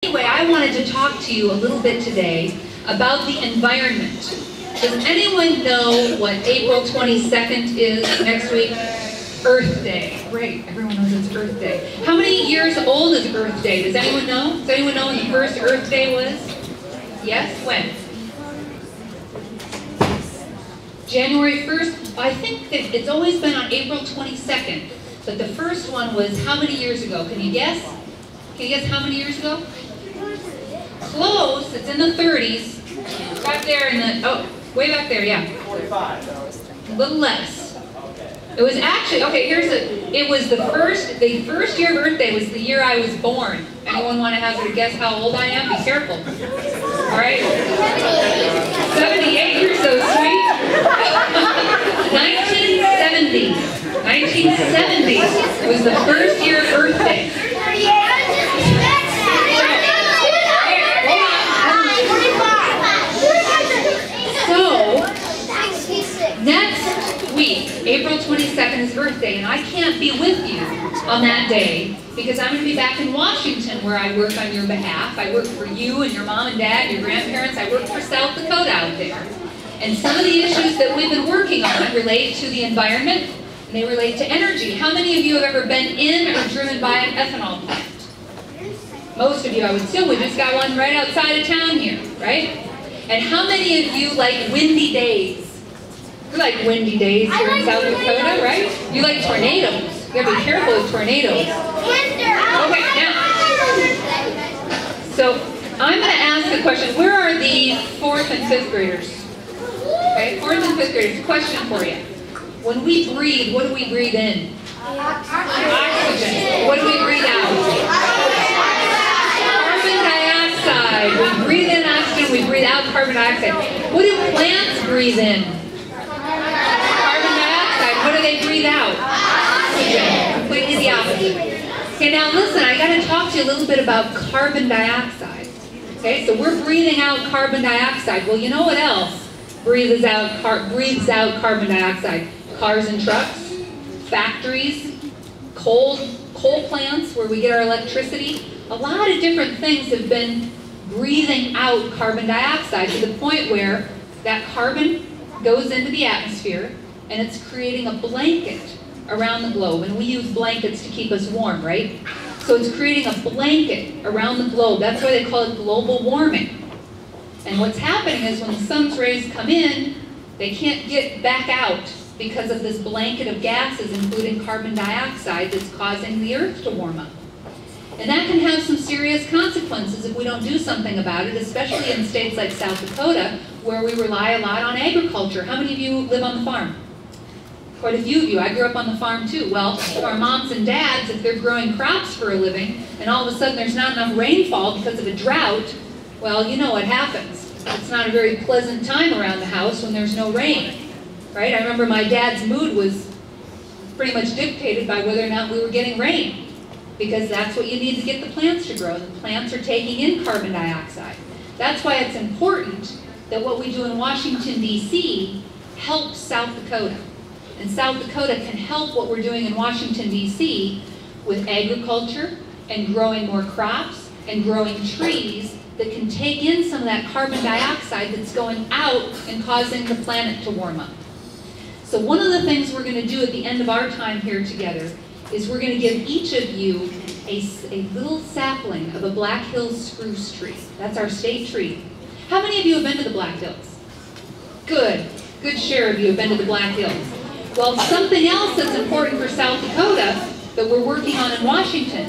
Anyway, I wanted to talk to you a little bit today about the environment. Does anyone know what April 22nd is next week? Earth Day. Great, everyone knows it's Earth Day. How many years old is Earth Day? Does anyone know? Does anyone know when the first Earth Day was? Yes? When? January 1st? I think that it's always been on April 22nd. But the first one was how many years ago? Can you guess? Can you guess how many years ago? Close. It's in the 30s. Back there in the, oh, way back there, yeah. 45. A little less. It was actually, okay, it was the first year of Earth Day was the year I was born. Anyone want to hazard a guess how old I am? Be careful. All right? 78, you're so sweet. 1970. 1970 was the first year of Earth Day. Next week, April 22nd is Earth Day, and I can't be with you on that day because I'm going to be back in Washington where I work on your behalf. I work for you and your mom and dad, your grandparents. I work for South Dakota out there. And some of the issues that we've been working on relate to the environment, and they relate to energy. How many of you have ever been in or driven by an ethanol plant? Most of you, I would assume. We just got one right outside of town here, right? And how many of you like windy days? You like windy days here in South Dakota, right? You like tornadoes. You gotta be careful with tornadoes. Okay, now. So I'm gonna ask a question. Where are the 4th and 5th graders? Okay, 4th and 5th graders. Question for you. When we breathe, what do we breathe in? Oxygen. What do we breathe out? Carbon dioxide. We breathe in oxygen, we breathe out carbon dioxide. What do plants breathe in? What do they breathe out? Oxygen. Completely the opposite. Okay, now listen, I got to talk to you a little bit about carbon dioxide. Okay, so we're breathing out carbon dioxide. Well, you know what else breathes out carbon dioxide? Cars and trucks, factories, coal plants where we get our electricity. A lot of different things have been breathing out carbon dioxide to the point where that carbon goes into the atmosphere and it's creating a blanket around the globe. And we use blankets to keep us warm, right? So it's creating a blanket around the globe. That's why they call it global warming. And what's happening is when the sun's rays come in, they can't get back out because of this blanket of gases, including carbon dioxide, that's causing the earth to warm up. And that can have some serious consequences if we don't do something about it, especially in states like South Dakota, where we rely a lot on agriculture. How many of you live on the farm? Quite a few of you. I grew up on the farm too. Well, our moms and dads, if they're growing crops for a living, and all of a sudden there's not enough rainfall because of a drought, well, you know what happens. It's not a very pleasant time around the house when there's no rain, right? I remember my dad's mood was pretty much dictated by whether or not we were getting rain, because that's what you need to get the plants to grow. The plants are taking in carbon dioxide. That's why it's important that what we do in Washington, D.C. helps South Dakota. And South Dakota can help what we're doing in Washington, D.C. with agriculture and growing more crops and growing trees that can take in some of that carbon dioxide that's going out and causing the planet to warm up. So one of the things we're going to do at the end of our time here together is we're going to give each of you a little sapling of a Black Hills spruce tree. That's our state tree. How many of you have been to the Black Hills? Good. Good share of you have been to the Black Hills. Well, something else that's important for South Dakota that we're working on in Washington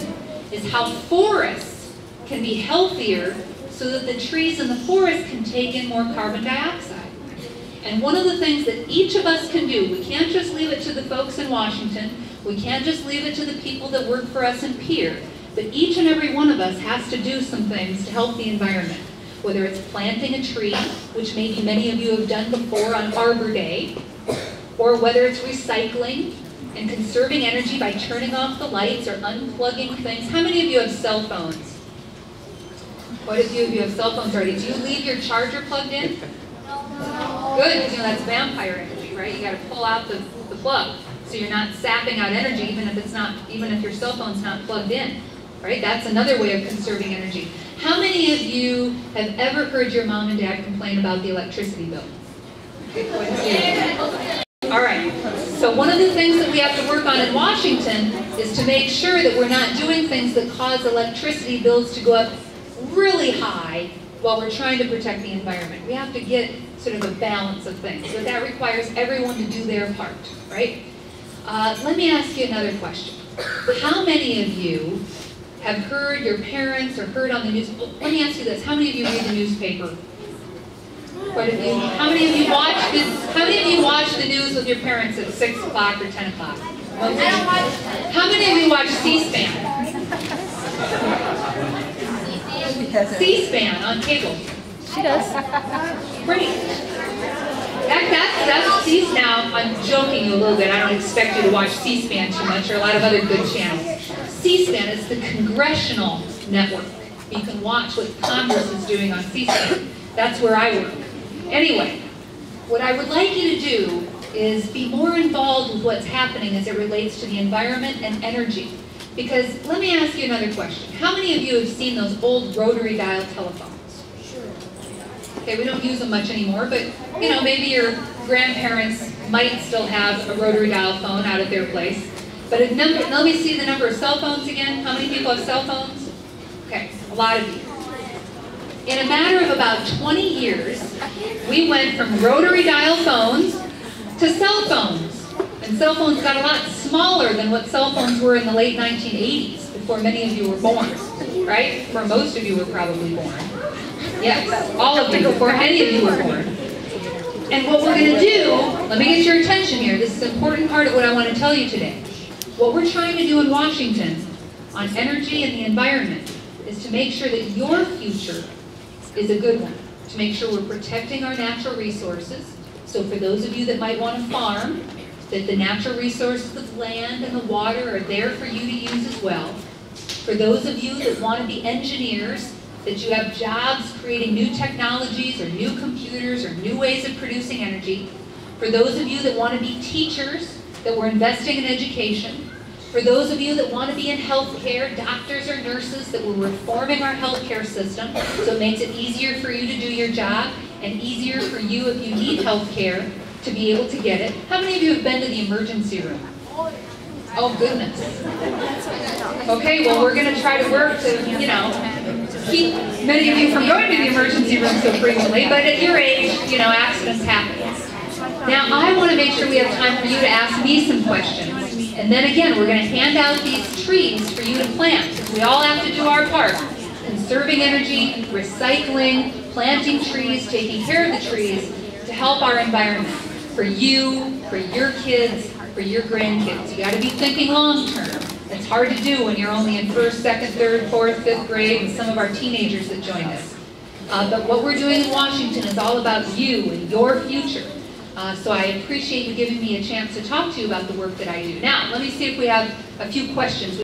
is how forests can be healthier so that the trees in the forest can take in more carbon dioxide. And one of the things that each of us can do, we can't just leave it to the folks in Washington, we can't just leave it to the people that work for us in Pierre, but each and every one of us has to do some things to help the environment. Whether it's planting a tree, which maybe many of you have done before on Arbor Day, or whether it's recycling and conserving energy by turning off the lights or unplugging things. How many of you have cell phones? Quite a few of you have cell phones already. Do you leave your charger plugged in? No. Good, because you know that's vampire energy, right? You got to pull out the plug so you're not sapping out energy even if your cell phone's not plugged in. right? That's another way of conserving energy. How many of you have ever heard your mom and dad complain about the electricity bill? Okay, quite a few. All right, so one of the things that we have to work on in Washington is to make sure that we're not doing things that cause electricity bills to go up really high while we're trying to protect the environment. We have to get sort of a balance of things, but that requires everyone to do their part, right? Let me ask you another question. How many of you have heard your parents or heard on the news? Let me ask you this. How many of you read the newspaper? Quite a few. How many of you watch the news with your parents at 6 o'clock or 10 o'clock? How many of you watch C-SPAN? C-SPAN on cable. She does. Great. That's C-SPAN. Now, I'm joking you a little bit. I don't expect you to watch C-SPAN too much, or a lot of other good channels. C-SPAN is the congressional network. You can watch what Congress is doing on C-SPAN. That's where I work. Anyway, what I would like you to do is be more involved with what's happening as it relates to the environment and energy. Because let me ask you another question. How many of you have seen those old rotary dial telephones? Sure. Okay, we don't use them much anymore, but you know, maybe your grandparents might still have a rotary dial phone out at their place. But let me see the number of cell phones again. How many people have cell phones? Okay, a lot of you. In a matter of about 20 years, we went from rotary dial phones to cell phones. And cell phones got a lot smaller than what cell phones were in the late 1980s, before many of you were born, right? Or most of you were probably born. Yes, all of you, before any of you were born. And what we're going to do, let me get your attention here. This is an important part of what I want to tell you today. What we're trying to do in Washington on energy and the environment is to make sure that your future is a good one. To make sure we're protecting our natural resources. So for those of you that might want to farm, that the natural resources of land and the water are there for you to use as well. For those of you that want to be engineers, that you have jobs creating new technologies or new computers or new ways of producing energy. For those of you that want to be teachers, that we're investing in education. For those of you that want to be in healthcare, doctors or nurses, that we're reforming our healthcare system so it makes it easier for you to do your job and easier for you if you need healthcare to be able to get it. How many of you have been to the emergency room? Oh goodness. Okay, well we're going to try to work to, you know, keep many of you from going to the emergency room so frequently, but at your age, you know, accidents happen. Now I want to make sure we have time for you to ask me some questions. And then again, we're going to hand out these trees for you to plant. We all have to do our part. Conserving energy, recycling, planting trees, taking care of the trees to help our environment. For you, for your kids, for your grandkids. You got to be thinking long term. It's hard to do when you're only in 1st, 2nd, 3rd, 4th, 5th grade, and some of our teenagers that join us. But what we're doing in Washington is all about you and your future. So I appreciate you giving me a chance to talk to you about the work that I do. Now, let me see if we have a few questions.